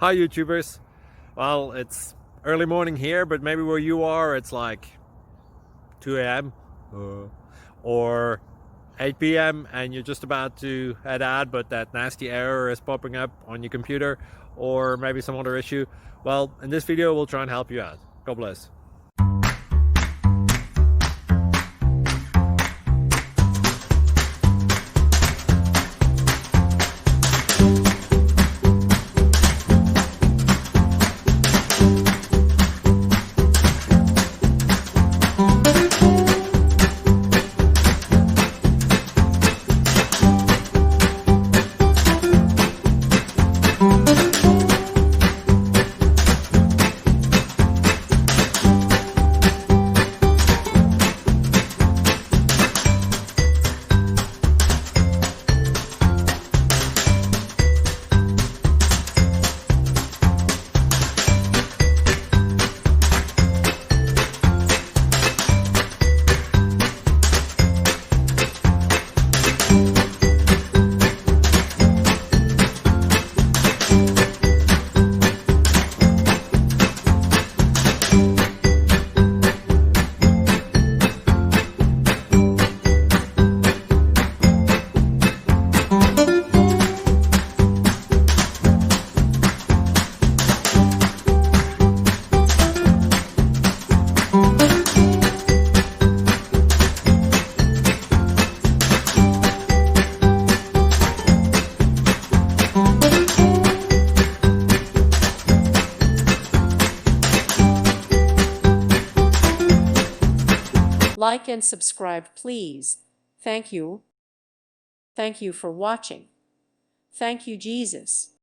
Hi YouTubers. Well, it's early morning here, but maybe where you are it's like 2 a.m. or 8 p.m. and you're just about to head out, but that nasty error is popping up on your computer, or maybe some other issue. Well, in this video we'll try and help you out. God bless. Like and subscribe, please. Thank you. Thank you for watching. Thank you, Jesus.